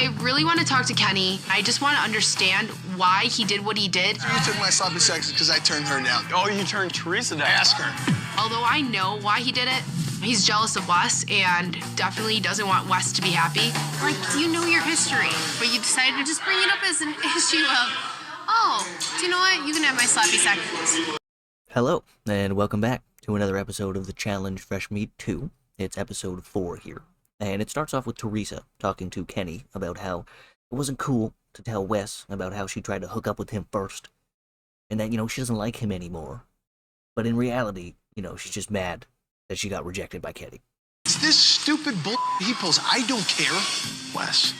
I really want to talk to Kenny. I just want to understand why he did what he did. So you took my sloppy seconds because I turned her down. Oh, you turned Teresa down. Ask her. Although I know why he did it, he's jealous of Wes and definitely doesn't want Wes to be happy. Like, you know your history, but you decided to just bring it up as an issue of, oh, do you know what? You can have my sloppy seconds. Hello, and welcome back to another episode of the Challenge Fresh Meat 2. It's episode 4 here. And it starts off with Teresa talking to Kenny about how it wasn't cool to tell Wes about how she tried to hook up with him first. And that, she doesn't like him anymore. But in reality, she's just mad that she got rejected by Kenny. It's this stupid bull he pulls. I don't care. Wes,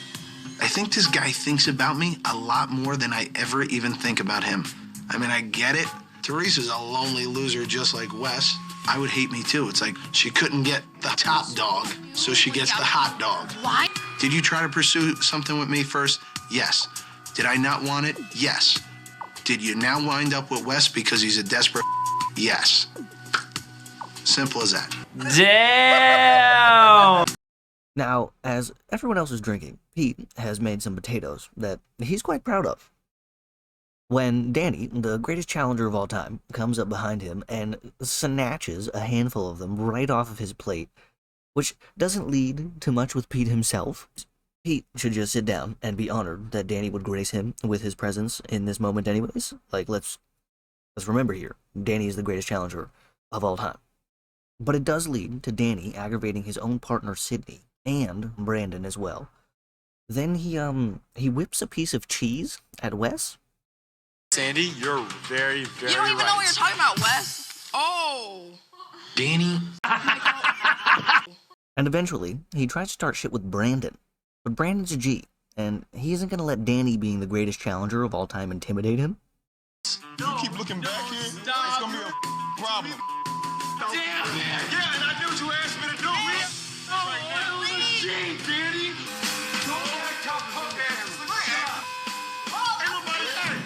I think this guy thinks about me a lot more than I ever even think about him. I mean, I get it. Teresa's a lonely loser just like Wes. I would hate me too. It's like she couldn't get the top dog, so she gets the hot dog. Why? Did you try to pursue something with me first? Yes. Did I not want it? Yes. Did you now wind up with Wes because he's a desperate? Yes. Simple as that. Damn! Now, as everyone else is drinking, Pete has made some potatoes that he's quite proud of. When Danny, the greatest challenger of all time, comes up behind him and snatches a handful of them right off of his plate, which doesn't lead to much with Pete himself. Pete should just sit down and be honored that Danny would grace him with his presence in this moment anyways. Like, let's remember here, Danny is the greatest challenger of all time. But it does lead to Danny aggravating his own partner Sydney and Brandon as well. Then he whips a piece of cheese at Wes. Sandy, you're very, very You don't even right. know what you're talking about, Wes. Oh. Danny? And eventually, he tries to start shit with Brandon. But Brandon's a G, and he isn't going to let Danny being the greatest challenger of all time intimidate him. You keep looking back here, it's gonna be a problem. Damn! Yeah, and I knew what you asked me to do, man. Gee, Danny! Don't act tough, punk ass. Ain't nobody there.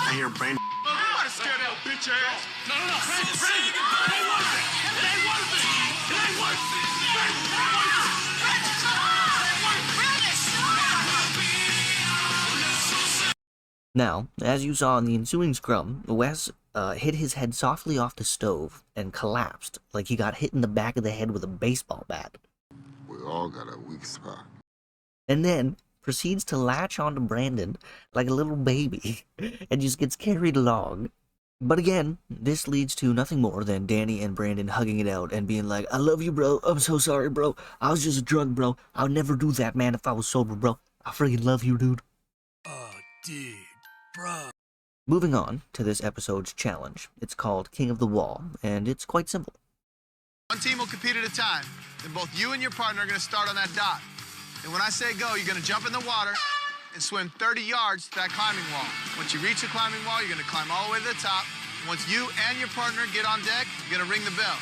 I hear Brandon. You might scare that bitch ass. No. They want it! Now, as you saw in the ensuing scrum, Wes hit his head softly off the stove and collapsed like he got hit in the back of the head with a baseball bat. We all got a weak spot. And then proceeds to latch onto Brandon like a little baby and just gets carried along. But again, this leads to nothing more than Danny and Brandon hugging it out and being like, I love you, bro. I'm so sorry, bro. I was just drunk, bro. I would never do that, man, if I was sober, bro. I freaking love you, dude. Oh, dude, bro. Moving on to this episode's challenge. It's called King of the Wall, and it's quite simple. One team will compete at a time. Then both you and your partner are gonna start on that dock. And when I say go, you're gonna jump in the water and swim 30 yards to that climbing wall. Once you reach the climbing wall, you're gonna climb all the way to the top. Once you and your partner get on deck, you're gonna ring the bell.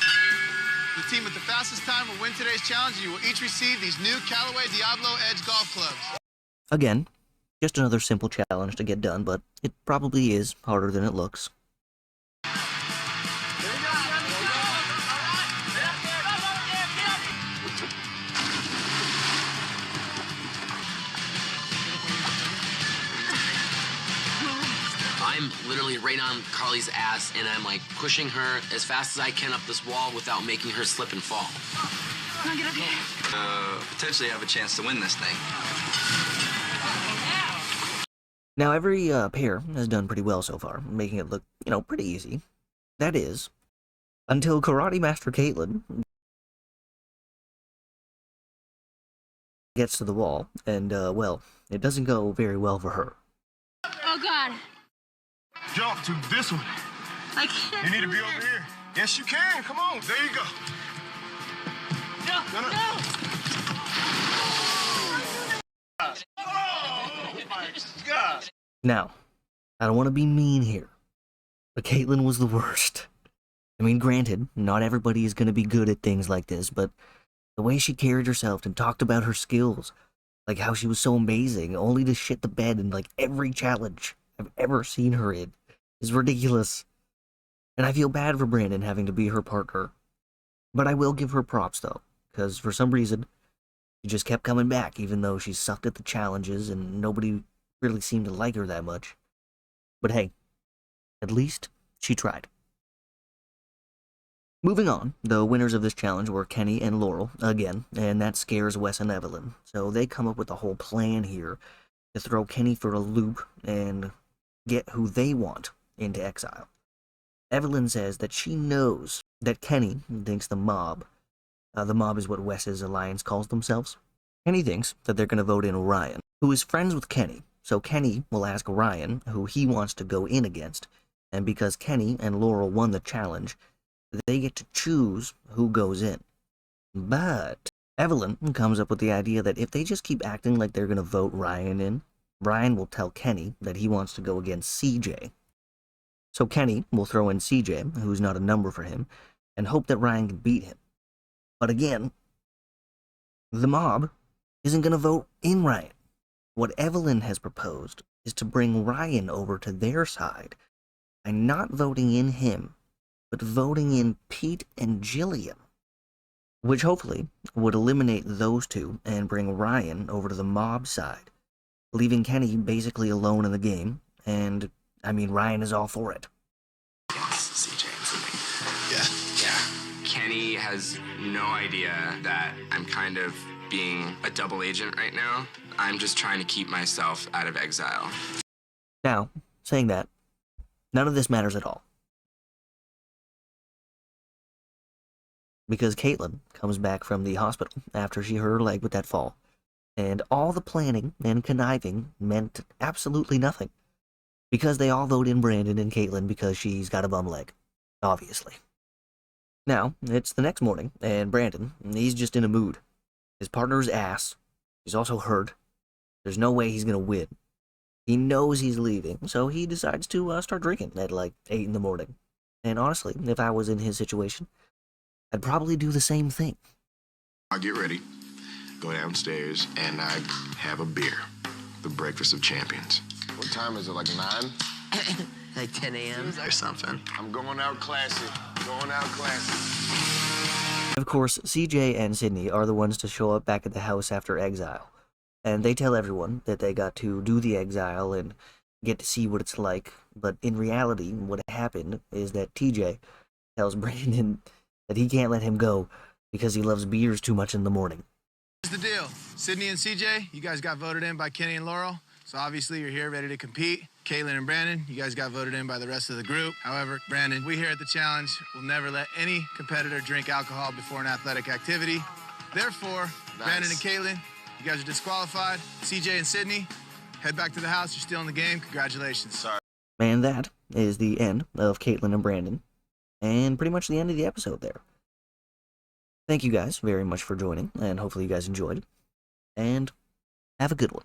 The team with the fastest time will win today's challenge. You will each receive these new Callaway Diablo Edge golf clubs. Again, just another simple challenge to get done, but it probably is harder than it looks. I'm literally right on Carly's ass, and I'm like pushing her as fast as I can up this wall without making her slip and fall. Come on, get up here. Potentially have a chance to win this thing. Now, every pair has done pretty well so far, making it look, pretty easy. That is, until Karate Master Caitlin gets to the wall, and, well, it doesn't go very well for her. Oh, God. Jump to this one. I can't. You need to be over here. Yes, you can. Come on. There you go. No. Oh, my God. Now, I don't want to be mean here, but Caitlin was the worst. I mean, granted, not everybody is going to be good at things like this, but the way she carried herself and talked about her skills, like how she was so amazing, only to shit the bed in like every challenge I've ever seen her in, is ridiculous. And I feel bad for Brandon having to be her partner. But I will give her props though, because for some reason, she just kept coming back, even though she sucked at the challenges and nobody really seemed to like her that much. But hey, at least she tried. Moving on, the winners of this challenge were Kenny and Laurel, again, and that scares Wes and Evelyn. So they come up with a whole plan here to throw Kenny for a loop and get who they want into exile. Evelyn says that she knows that Kenny thinks the mob is what Wes's alliance calls themselves. Kenny thinks that they're going to vote in Ryan, who is friends with Kenny, so Kenny will ask Ryan who he wants to go in against, and because Kenny and Laurel won the challenge, they get to choose who goes in. But Evelyn comes up with the idea that if they just keep acting like they're going to vote Ryan in, Ryan will tell Kenny that he wants to go against CJ. So Kenny will throw in CJ, who's not a number for him, and hope that Ryan can beat him. But again, the mob isn't going to vote in Ryan. What Evelyn has proposed is to bring Ryan over to their side by not voting in him, but voting in Pete and Jillian, which hopefully would eliminate those two and bring Ryan over to the mob side, leaving Kenny basically alone in the game, and, Ryan is all for it. Yes, CJ and Sydney. Yeah. Kenny has no idea that I'm kind of being a double agent right now. I'm just trying to keep myself out of exile. Now, saying that, none of this matters at all. Because Caitlin comes back from the hospital after she hurt her leg with that fall, and all the planning and conniving meant absolutely nothing, because they all vote in Brandon and Caitlin because she's got a bum leg, obviously. Now, it's the next morning, and Brandon, he's just in a mood. His partner's ass, he's also hurt, there's no way he's gonna win. He knows he's leaving, so he decides to start drinking at like 8 in the morning. And honestly, if I was in his situation, I'd probably do the same thing. I'll get ready, go downstairs, and I have a beer. The breakfast of champions. What time is it, like 9? Like 10 a.m. Or something. I'm going out classy. Going out classy. Of course, CJ and Sydney are the ones to show up back at the house after exile. And they tell everyone that they got to do the exile and get to see what it's like. But in reality, what happened is that TJ tells Brandon that he can't let him go because he loves beers too much in the morning. Here's the deal. Sydney and CJ, you guys got voted in by Kenny and Laurel. So obviously you're here ready to compete. Caitlin and Brandon, you guys got voted in by the rest of the group. However, Brandon, we here at the challenge will never let any competitor drink alcohol before an athletic activity. Therefore, Brandon and Caitlin, you guys are disqualified. CJ and Sydney, head back to the house. You're still in the game. Congratulations. Sorry. And that is the end of Caitlin and Brandon, and pretty much the end of the episode there. Thank you guys very much for joining, and hopefully you guys enjoyed, and have a good one.